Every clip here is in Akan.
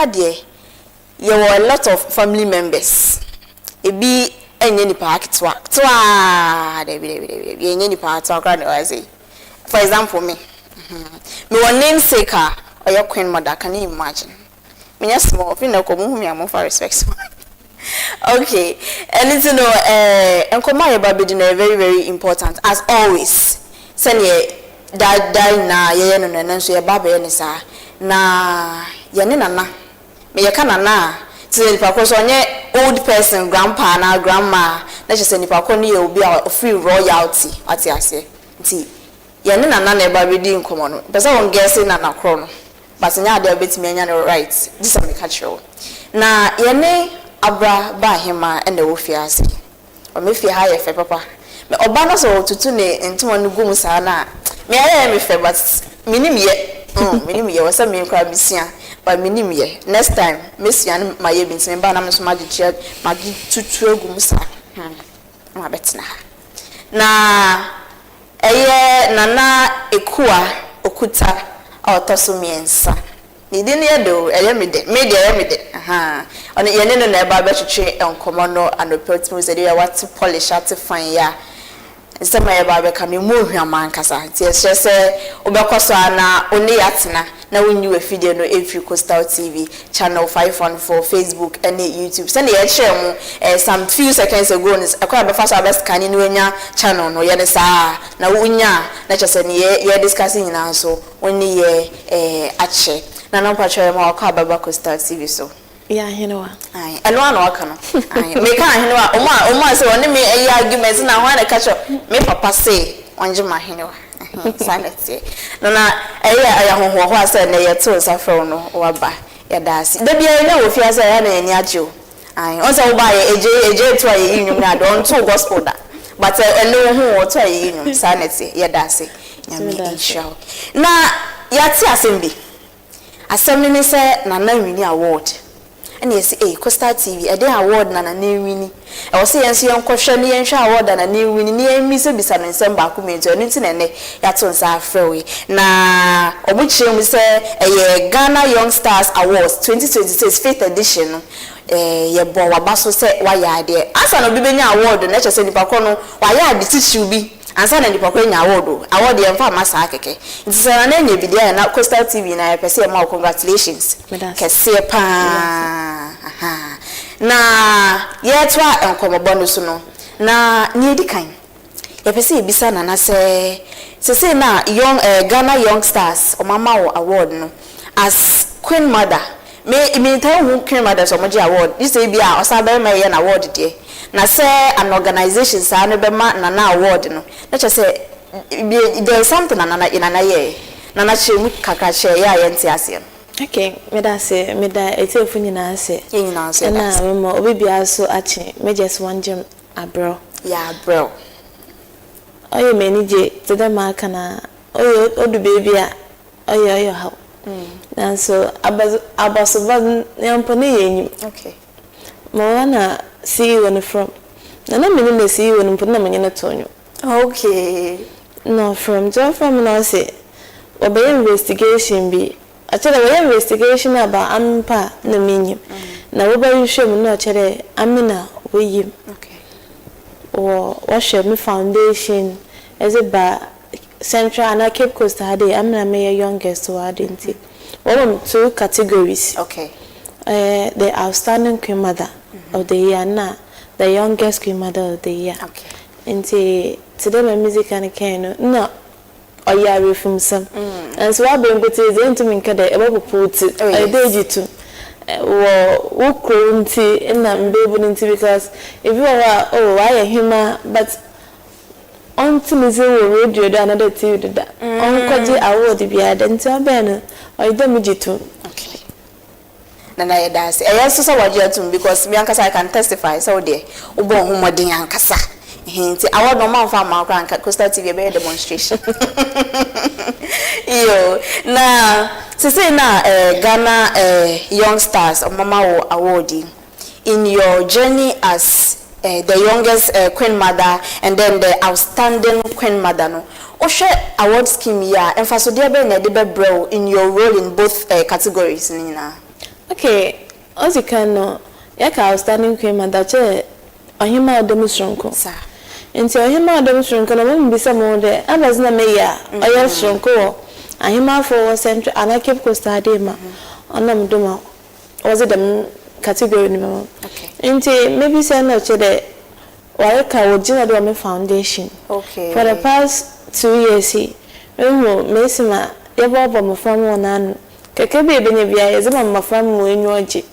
there you were a lot of family members. It be any park to work. Any part to for example, me one namesake or your queen mother, can you imagine? Me just small, you know, come me I'm for respect. Okay, and it's and come my baby dinner very, very important as always. Send ye die na ye no so ye baba ye nisa na ye ne nana me ye kana na ti nipa ko so onye old person grandpa na grandma na che se nipa ko ne ye obi a free royalty ati ase nti ye ne nana na e ba be di nkomo no pese won guess na na kro no but nya de obetimi anya no right this am catch you na ye ne abra ba hema e na wo fiase o me fie ha ye fe papa me oba no so tutu ne ntimo no gum sa na me aye me fe but minim ye minim ye wasa me kwa bisia but minim ye next time me sia ma ye bintim ba na me so ma giche ma gi tutu egum sa ma betina na eye nana EKUA OKUTTA otoso miensa ni din ye do eye me de oni ye ne no na ba betwetwe enkomo no anopetimo se de what polish at fine ya instead my baby come in more human kasa it's just obekoso na oni yatena na when you a video no EKUA TV channel 514 Facebook and YouTube send ye share mu some few seconds ago is akwa be fast abest kan ni wenya channel no ye ne saa na wonya na chese ne ye discussing na so oni ye ache na no patcho ma akwa baba EKUA TV so yeah, you know. Aye, and one or can. Me can't, you know, Oma, so only me a arguments now. When I catch up, me papa say, one Jima, you know, sanity. No, I am who was said, they are tools are from or by your das. The beer, no, if you are saying any you. I also buy a J to a union, I don't two gospel that. But a no who or to a union, sanity, your das. Show. Now, Yati Assembly. Assembly say, Nana Mini Award. And yes, EKUA TV, a day award na new winning. I was saying, see, Uncle Shani and Shaw award and a new winning near Miss Bissan and some Bakumin to anything and Yatons are free. Na, or which we say a Ghana Young Stars Awards 2026 5th edition. Ye boy, Basso said, why are there? As an Obibenia award, the nature said, Pacono, why are the teach you be? And son and the Paconia award the Enfama Sakeke. It's an enemy be there and EKUA TV and I perceive more congratulations. Na yetwa enkomo bonus no na niedi kan ye pese bisa na say na young Ghana Young Stars o mama award no as Queen Mother me tell who Queen Mother so much award this say bia osabe me ye na award de na say an organization sa no be ma na award no na che say there is something na ye na chemu kaka che ya ye ntiase. Okay, me da etefu nyina ase. Nyina ase. Na me obi bia so achi me just one gem abro. Yeah, bro. Oye me ni je tede ma aka na oye odu baby a oye how. Na so abaso ba nyampo ne yenyim. Okay. Mo wana see when from. Na me ni see when mpo na menye na tonyo. Okay. No from no say obey investigation be actually we investigation about ampa na menyim na we ba yhwem no chere amina we yim okay or share me foundation as a ba central and Cape Coast had amina me youngest wa identity one two categories okay the outstanding queen mother of the year na the youngest queen mother of the year okay into today my music and can no oyare from some and so I've been put into me kada ebe put I did you to wo kronti na mbebe nti because if you are why a human but until me say we radio da another TV da on kwaji award bi adenti abena o dem jitu okay na ye dance e so so waje tum because me ankasa I can testify so there ubo homodin ankasa hinti award no man fa ma kwa EKUA TV be demonstration yo na say na Ghana Young Stars mama award in your journey as the youngest queen mother and then the outstanding queen mother no o share award scheme ya emphasize dey be na dey be bro in your role in both categories nina Okay, Ozikano, Yaka outstanding cream and that Ohima Domusronko. Sir. Into Ohima Domusronko, I won't be some more there. I was not mayor, or yes, Stronko. Ahima for central, and I kept Costa Dema on them Duma. Was it the category? Okay. Into maybe send out to the Waka or General Foundation. Okay. For the past 2 years, he, Messima, Yabba, from one and Kakabi Benevia is among my family in your jeep.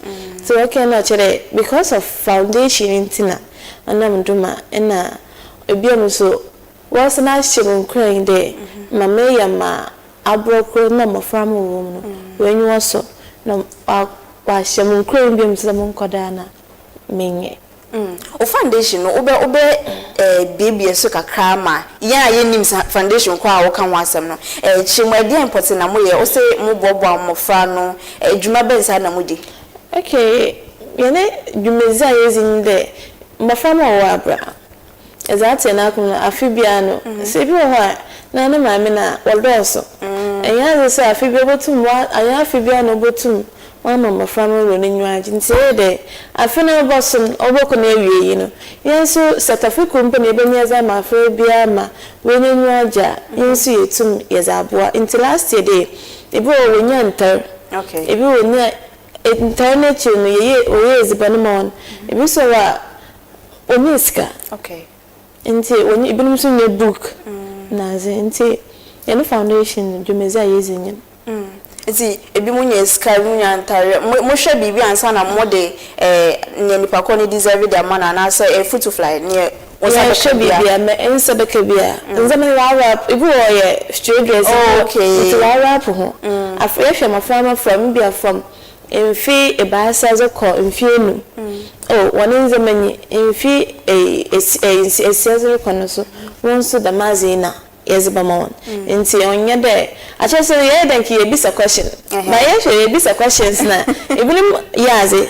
So I cannot today because of foundation in Tina and Namduma and a Biamuso was an action crying day. Mamma ma abroad no family woman when you also no was some crying beams among Kodana Minge. O foundation obe baby so kakra ma ya ye nim foundation kwa wo kan wasem no chimwade important na mo ye o se mo bobo amofra no adwuma bensa na mo di. Okay, yene dwumeza yezin de mofra ma wo abra ezati na akuna AFIBA no se bi wo ha na na ma me na wodoso eya se AFIBA botum wa aya AFIBA no botum mama mofra no ro nenyu agi ntie de afena bosom oboko na ewie yi no yenso satafi company ebenya za ma afra bia ma we nenyu aja yenso yetum yezaboa until last year de ebi wo nya ntar. Okay. Ebi wo nya internet no ye oye ezibano mon ebi so wa oniska. Okay. Nti oni ibinum so nya book na ze nti ye no foundation dwumeza yezinyen. Ezi ebi munye sky munya ntare mo hwe bibi ansa na mo de ne nipa ko ne deserve the man na say foot to fly ne o sa bibi am ensa be kabia nzama wa rap ibu o ye straight dress. Okay. Nti wa rap ho afre hwe mafama from bia from emfi ebasa zo ko emfi enu woni nzama ni emfi esiazo ko no so won so da mazina yes bamon nti onye de acha so ye den ki ebisa question na ye hwe ebisa questions na ebinim yaze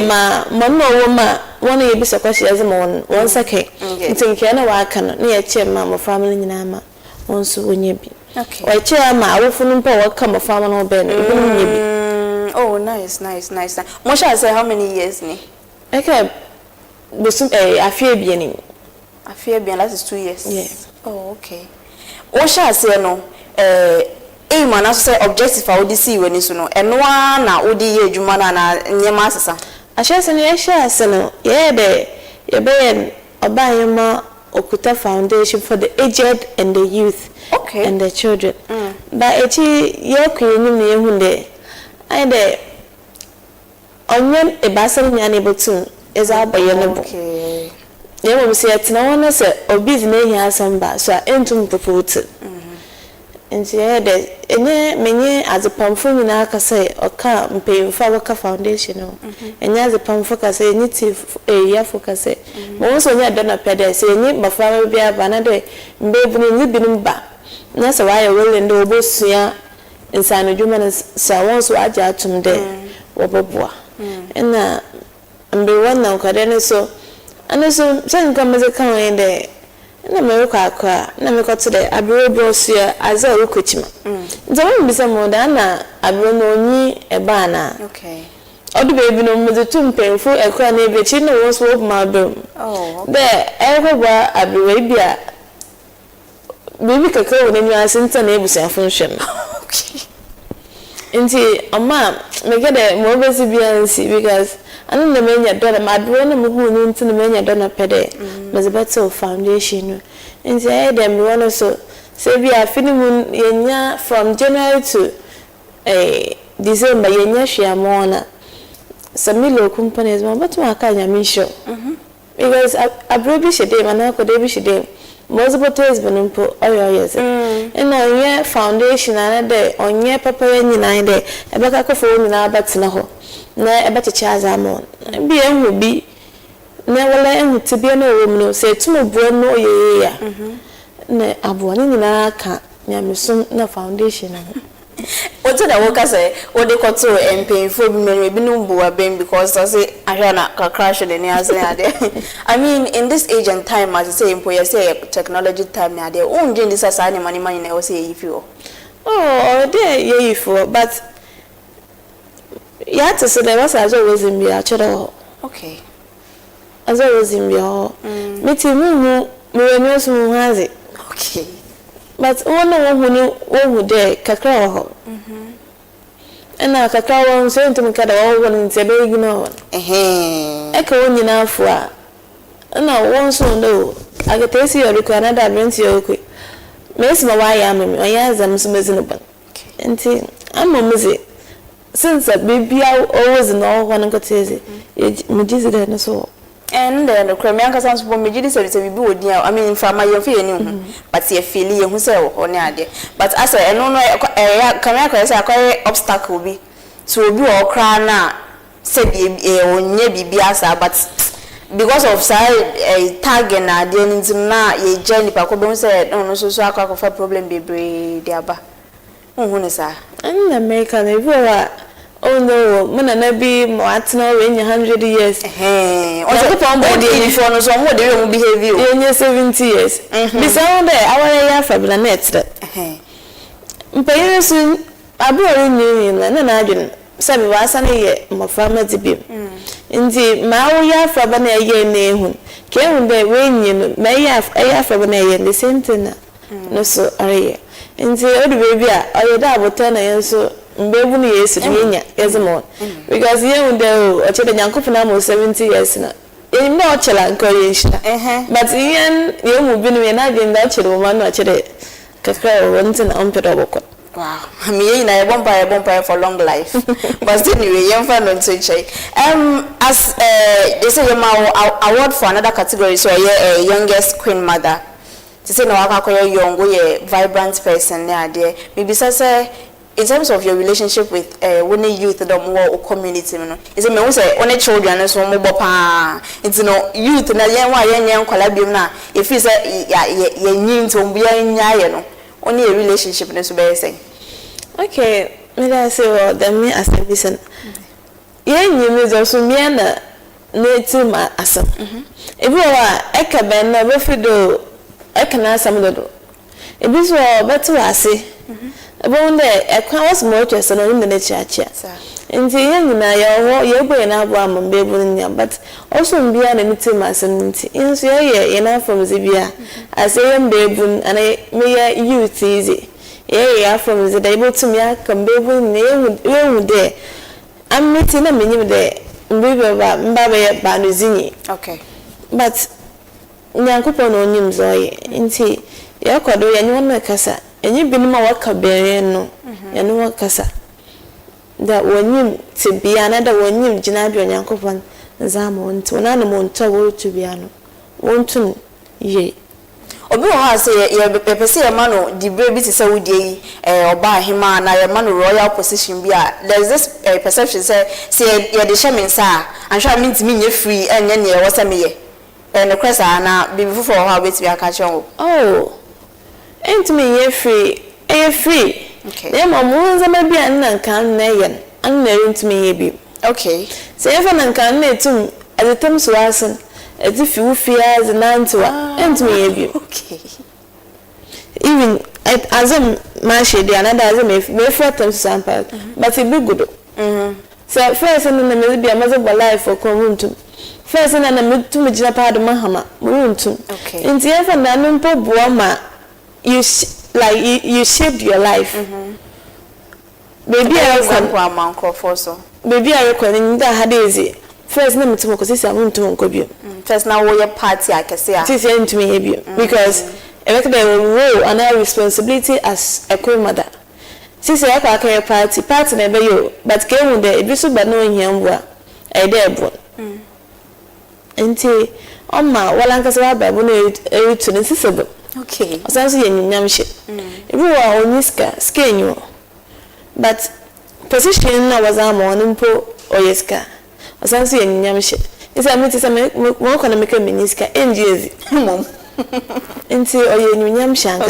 ma no wo ma wona ebisa questions ma won sake nti nke na wa aka no na ye che ma mo family nyina ma won so onye bi o che ma awofunu mpa wo ka mo family no be no ebinim nye bi. Oh, nice. Mo sha say how many years ni? Okay, busum AFIBA ni. AFIBA, that is 2 years. Yeah. Oh, okay. What shall I say no? Aim and also say objective for the see when you know. And one na odi ye juma na nyema sasa. I shall say no. Yeah, ye be obayema OKUTTA Foundation for the aged and the youth. Okay. And the children. But echi ye kwenyu me hunde. I de onyen ebasel nyane botum is abayelebo. Okay. Ye mo se atina wona se obi na ehia asamba so entum popotu. Nti ye de enye menye azepamfo nyina aka se oka mpemfa waka foundation no. Enye azepamfo ka se enye ti yafo ka se mo so nya dona pede se enye bafa bia ba na de mbebu ni binum ba. Na se wa ye wele ndo obosua insano dwuma na sa won so aja atum de woboboa. Na mbe wona nkade ne so and so saying come as a kind de na me akwa na me koto de abiro bros ya aza okuchima nzo me bisa mo da na abiro no onyi eba na okay odu baby no mo de tumpemfu ekwa na ebechi na wo so ma bem de ekwa abiro bia baby kakra wo nyu asinta na ebusa funhwem okay nti ama me get mo besi bia nsi because anu na menya dona madro na muhu ni nti na menya dona pede mazebeto foundation nti I dem wono so say bi afinimu yenya from January to December yenya hwiamona samilo companies ma beto aka nyame show because abrobi shede mana ko de bi shede mozebeto is benumpo oyo yes and onye foundation na de onye papa nyina de ebeka ko fo nyina batina ho na ebecheche azamon bi enhu bi na wala enhu tibia na owom no se tumo buo no oyeye ya na abo ni nyina aka nyamesom na foundation na otu da woka say o de koto empemfo bi me bi no buwa ben because I say ahwa na ka crash de ne ase ade I mean in this age and time as I say employer say technology time na ade unje this as any money na o say if you oh there ye if but ya to so there was as always in be actually. Okay. As always in be ho. Me ti mu no so hazi. Okay. But one who there kakra ho. Na kakra won so ntum kada wo won nti be ignore. Eka won nyina afo a. Na won so no agatesi yori ko another brent yori. Mes ma wa ya me oya zam so mezi no ban. Nti amomuzi since baby always no one ko tezi mujizi da na so. And then the Crimea Casans for me, so it's a good deal. I mean, from my feeling, but see a feeling who say, or near. But as I know, Crimea is a quite obstacle be so be all cry now, said a near Biasa, but because of a tag and I didn't now a journey, Paco said, no, so I can't for problem be brave, dear. Who is I? And American, oh no, Mona Nabi, Moatno, in 100 years. Also, upon body for no some what they will behave you in your 70 years. Besides, our AFIBA net. Pay soon, I brought in you and I didn't. Sabi was an year, my farmer to be. Indeed, my AFIBA a year name. Came by when may have AFIBA and the same thing. No, so are you. Indeed, old baby, I would have 10 years so. Baby yes more because you know or chede nyankopon am 70 years na e no chela encourage but yen you mu bi no na agin da chede wo ma no chede kakra wo ntin am pedo boko. Wow, me na e bompa for long life. But anyway, you find on to check. As they say award for another category, so a youngest queen mother. To say no akakoye young we vibrant person there. Maybe say in terms of your relationship with when youth the more community, you know, is it me say only children so mo bopa. It's no youth na yen kwalabim na if you say ye nyin to bia nya no only a relationship na so be say. Okay, me da say well then me as a person. Yen nyin me so me na native asam. Ebi wa eka ben na be fido eka na asam do. Ebi so beto ase. About the was more just an in the church. And the young na your boy and Abraham baby, but also be an imitation massonity. In so enough from Zibia as a young baby and a mere youth easy. Yeah, from the able to me, come baby name there. I'm meeting a minimum there. Mbabe Banuzini. Okay. But Nyankupon on him, Zoe, in tea. Yakodo, and one make us. And you been my work no, and no casa. That when you to be another one you Janabi and Yankovan Zamon to an animal to be ano. Won't to ye. Obi has say you say a man the baby to say we or buy him and I man royal position be there's this perception say you the shaman sir and sure means me you free and then you was a me and the crest na be before how wait be a catch on. Oh. Ain't me ye free. Okay. Them amoons a baby and can nayan, and marrying to me ye. Okay. Say if an can nay to as a term so as if you fear as an answer, and me ye. Okay. Even as a mashy, the another as a may threaten sample, but it be good. So first and then there may be a mother life for Coruntum. First and then a to me Japad Mahama, Muruntum. Okay. In the ever Nanumpo Buama. You shaped your life. Baby, I reckon that had easy. First, name to because I want to uncle. First, now we are party. I can say to me because I reckon there will role and our responsibility as a queen mother. Since I can't party never you, but came with the abyss but knowing him well. I dare born. And tea on my while Uncle Sabba to the sister. Okay. Sounds like Yamshi. If you are on Niska, skin you. But position now was a morning po or Yeska. Sounds like Yamshi. It's a meeting some more can make a miniska and jersey. Into or Yamshan.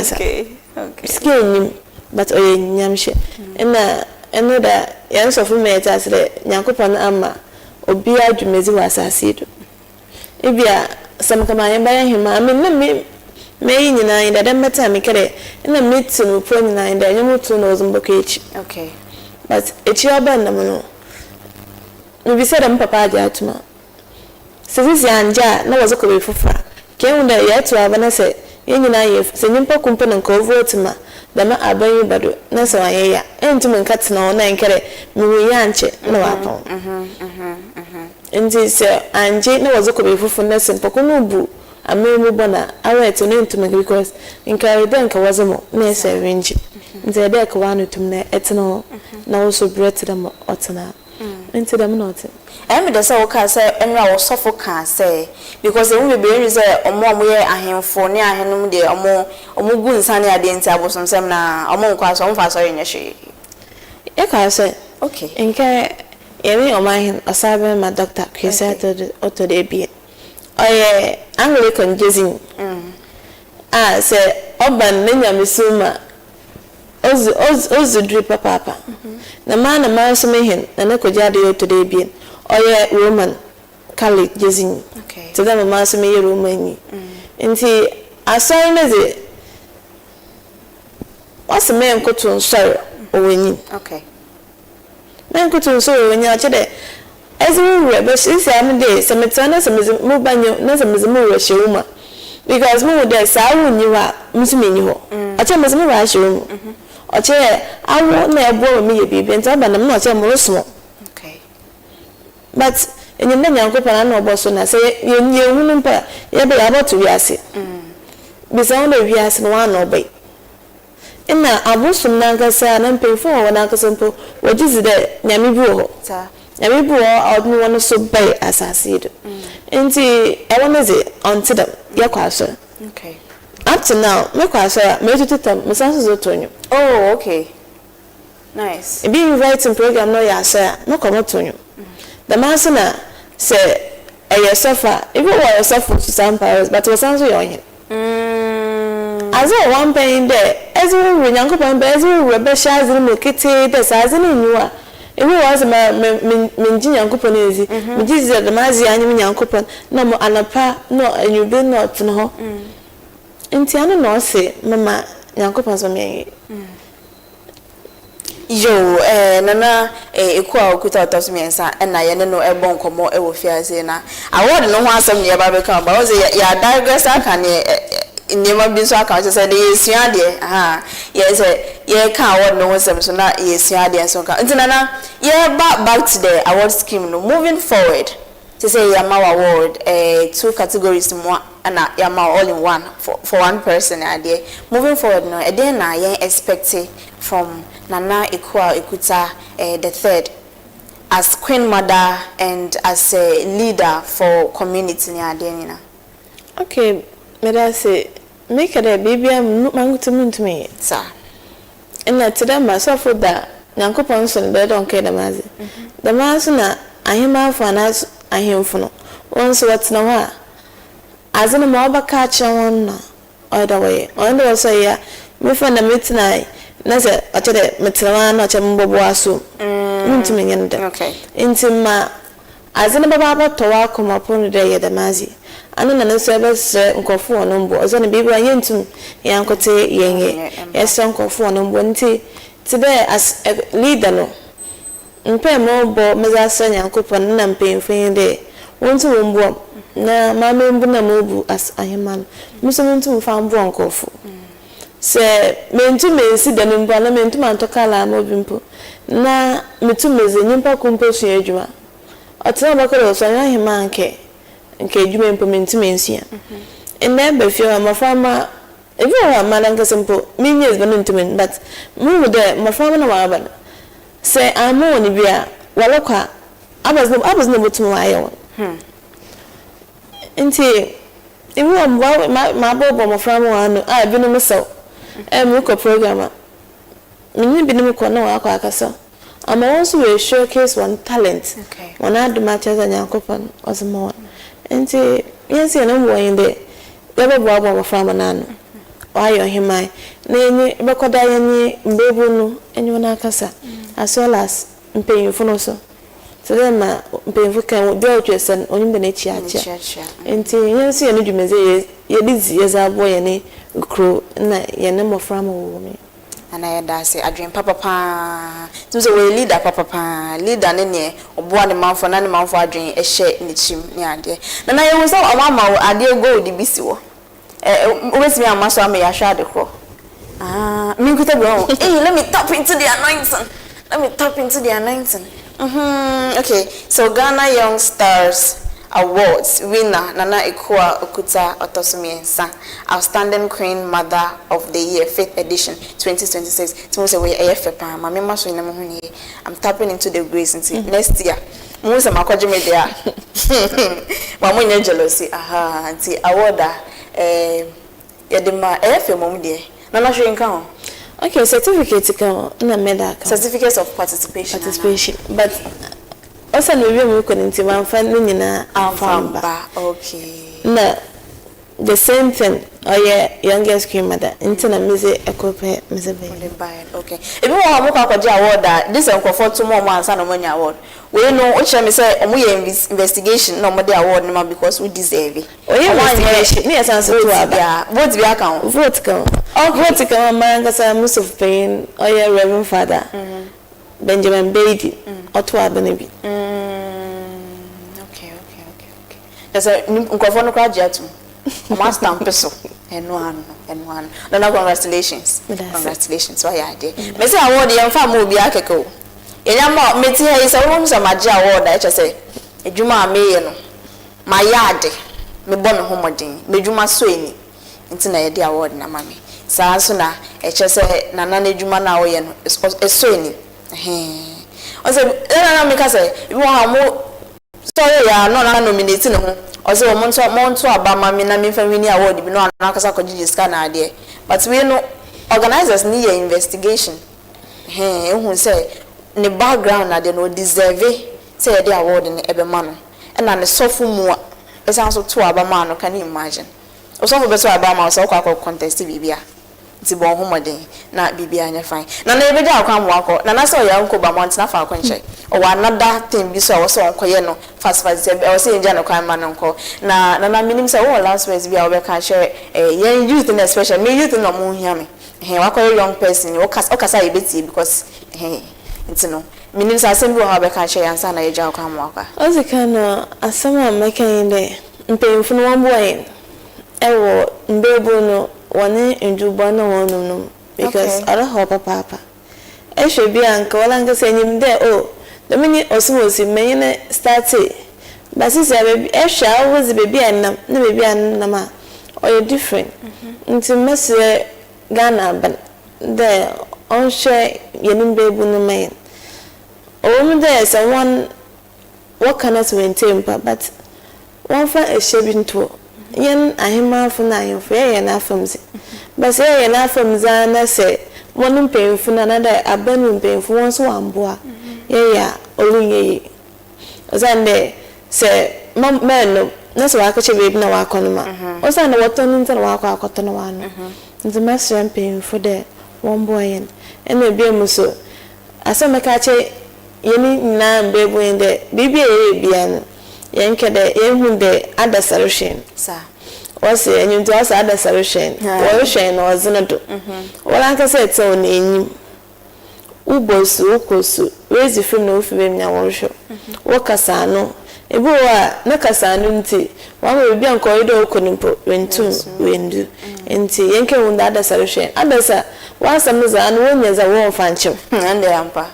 Okay. Skin you, but or Yamshi. And another answer for me as the Yankopan Amma or Bia Jumezi was a seed. If you are some command by him, I mean, May in that better make it in the mid to put in the you to know some bookage. Okay. But it's your band, no. we said I'm papa jatuma. So this anja na was a cobe fufa. Came there yet to have an say, Yenina yef, Senimpo Kumpan and Covotima, the ma abayu badu, Nasa ya, and to cats no nine carry, Muyanche, no apple. And this anja no was a cobe fufa ness and Pokunubu, a maybe bona, I went to name to me because in Caribanka was a more, nessa range. The deck one to me, eternal, now also bread to them otana. Into them not. And the so can say, and I was so can say, because the only baby is a more way I him for near him, dear, or more good sunny identity was some seminar, or more class on fast or in your shade. I say, okay, and care any of mine, a cyber, my doctor, he said to the be. I Anglican Jizzy. I say, Oban, Nina Missuma. Ozu drip papa. The man a mouse mehin, and a cojadio today being, or ye Roman Catholic Jizin. Okay. To them a mouse me Romani. And see, I saw him as it. What's a man could to sorrow or winning? Okay. Man could to sorrow when you're today. As we were, but she's a day, some eternal, some is a move by you, nothing is a move with Shuma. Because more there, so I wouldn't you are, Miss Minio. I tell Miss Mirage. Or chair, I won't never borrow me a baby and I'm not a more small. Okay. But in the name of Copano Boston, I say, you wouldn't pay, you'll be able to yes it. Besides, the yes and one obey. In that, I was from Nankasa and pay for one uncle simple, what is it? Yamibu, sir. Yamibu, I would want to so pay as I see it. And see, I want to say, until them, your question. Okay. Up to now, my question, made to tell me, Mrs. Oh, okay. Nice. Being writing program, no, yes, sir, no comment to you. The master say, a suffer, if it were a suffer to some powers, but it was answer your him. As I one paying there, as we were young upon Bez, we were best as in the kitty, the size in you are. If it was a minjin young coupon easy, which is the Mazi and young coupon, no more anapa, no, and you be not to know. Intiana no say, Mamma, young coupons on me. Yo, Nana, EKUA OKUTTA tells me, and I know a bonk more ever fears. I want to know why some near Babacom, but was a digress. I can never be so account. I said, yes, yes, yeah, can't know some so not yes, yeah, so Nana, yeah, back to the award scheme. Moving forward, to say Yama award, 2 categories more, and Yama all in one for one person. Idea moving forward, no, a day now, yeah, expecting from Nana EKUA OKUTTA the third as Queen Mother and as a leader for community near Denina. Okay, may I say, make it a baby, I'm not to me, sir. And that today myself with that, Yanko Ponson, they don't care the mazi. The mazuna, I am out for an ass, I am for no. Once what's no one. As in a mobile catch on either way. On the say, yeah, we find a midnight. Nasa achede metrawana acha mbobo aso ntumi nyende okay intima azina baba to wa koma pon de ye de mazi anu na nso ebese nkofo ono mbo ozo ne bibi anye ntum yankote yenye ese nkofo ono mbo nti tibe as leader no mpe mo bo meza sanya nkopon na mpemfin de wontu mbo na mama mbo na mobu as aheman muso ntum fa mbo nkofo se mentu mensi da nimbo na mentu mantokala na obimpo na metu meze nyimpa kumpo su adwuma otena bakoro so anya hima nke adwuma mpo mentu mensi ya enne be fio amafama ebi wa mala nke simple menyes banu ntumen but mu de mafama na wa aba se amo ni bia walokwa abaz no botu wa ayo nti ebi wa ma bobo mafama wa no a bi no meso muko programmer minni binim ko na wa akasa ama wonso we showcase one talent okay one adu matches anya kopon osmo enti yensi na mwo yinde yebo bo abo farm na no ayo himai na enyi bekoda yenyi mbebu no enyi na akasa as well as mpeyinfo no so them mpeyinfo kan do twesen onyimbe na chi acha enti yensi na dwumeze ye dizi ye za abo ye ne kro na ye ne mo from wo me and I had say I dream papa so we leader papa leader ne obo ne man for na ne man for adwen e share ne chim ne ade na ye wo so mama ade go di bisi wo always me amaso am ya sha de ko me kuta bro hey let me tap into the anointing okay so Ghana Young Stars Awards winner Nana EKUA OKUTTA Otosumiensa Outstanding Queen Mother of the Year 5th edition 2026. So say we AFIBA mama ma so inam hu I'm tapping into the grace until next year. Mo say makoje me there. Mama nya jealousy anti award yedema AFIBA mom there. Nana hwe nka ho. Okay, certificate come na medal. Certificates of participation. But also no we couldn't even find nyina AFIBA. Okay. Na the same thing. Oh yeah, youngest queen mother. Intina music ekope mezebe. Okay. If you want to go to award that this is for 2 more months and money award. We know what me say omo investigation no mo dey award no because we deserve it. Oh yeah, investigation. Me answer to aba. Vote be account. Vote come. Vote come man kasa most of pain. Oh yeah, Reverend Father. Benjamin Beatty. Oto abene bi. Okay. That's a nkofo no kwa jiatu. Omo stamp so. Eno. No congratulations. Congratulations. Why are there? Me say award yam fa mo bi akeke. Enyama meti ha isa wo msa maji award a eche say edwuma ameye no ma yade me bo me homodin medwuma so eni nti na ye de award na mame saa so na eche say nana na edwuma na wo ye no eso eni o say na me ka say ibi wo ha mo sorry ya no na nominate no o say mo nto aba mame na me fa wini award bi no na kasa ko jijiska na ade but we no organizers need your investigation ehun say ne background na de no deserve say the award ne ebema no na ne sofu mu esa so to abama no can you imagine o so for beto abama so kwa contest bibia ti bon homoden na bibia nya fine na na ebe da akwa mu akọ na so ya nko ba mont na fa akọ nche o wa another thing bi so o so onkoye no fast o say nja no kwa ma no nko na minim say o last words bia o be ka share yen youth na especially me youth no mu hia me wakọ young person o kasa ebeti because no minim sa sembi wa be ka che yansa na yeja kwa mwaka ozika no asama makan de mpemfu no wambo yen ewo mbebo no woni njubo no wonum because ara ho papa ehwe bi anka wala nka senyim de the mini osimosi menye start basisi ya baby ehwe awozi baby annam na baby annam a o different nti mesre Ghana ban de on share yenim bebu no man there someone what cannot maintain but one for a shabin to yen ahima for na yen for yen afamzi but say yen afamza na say one painful another abandon painful one so amboa yeah olunye ozande say man no na so akache baby na wakonoma ozande wotono nta na wakọ akotono wano nti master painful there one boy and maybe muso asema kache yeni na mbebo ende bibi ebian yenke de yenhu de other solution sa wase enyum to asa other solution wo hwen na ozina do wala nka se tse on enyim ubosu ukosu wezi film na ofibe nya wo hwo wo kasa no ebi wa na kasa no nti wa ma bibi anko ido okonimpo wentu wendu nti yenke wunda other solution adasa wa samuza anu wonyeza wo fanchim ande ampa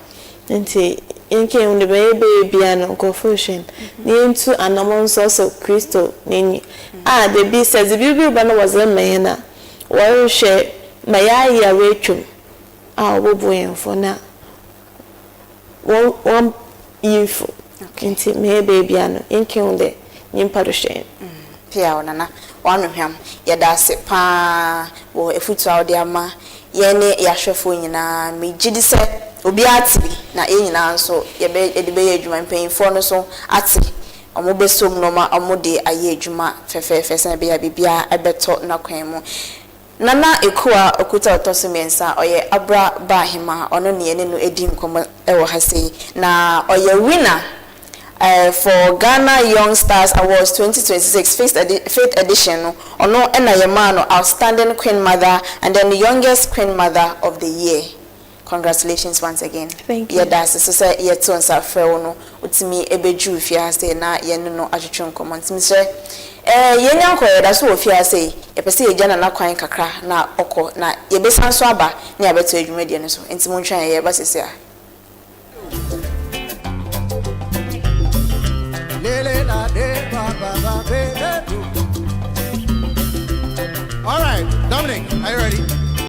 nti yenke wunda be biano confusion ni ntu anamon so Kristo nini the be says the bibi ba no was mena wo hwe mayaya retwum woboyen for na one info nti me baby ano yenke wunda nyimpa do hwe pia onana wanu hwam yeda se pa wo efutu awde ama yene yahwefo nyina megidi se obi ati na enyina nso yebe adwuma mpanyimfo no so ati omo besom no ma omo de aye adwuma fefefe se be ya bibia ebeto na kwan mu Nana EKUA OKUTTA Otosumiensa oye abra bahima ono ne ene no edim komo ewo ha sei na oye winner for Ghana Young Stars Awards 2026 fifth edition no ono ena yema outstanding queen mother and then the youngest queen mother of the year. Congratulations once again. Thank you. Yeah, that's so ye to nsa frɛ no utimi ebeju fiase na ye no atwetwe nkomo ntimi sɛ ye nyanko ye da so fiase ye pese ye gana na kwan kakra na okɔ na ye besan so aba na ye beto adwumadi no so ntimi ntwan ye ba sese a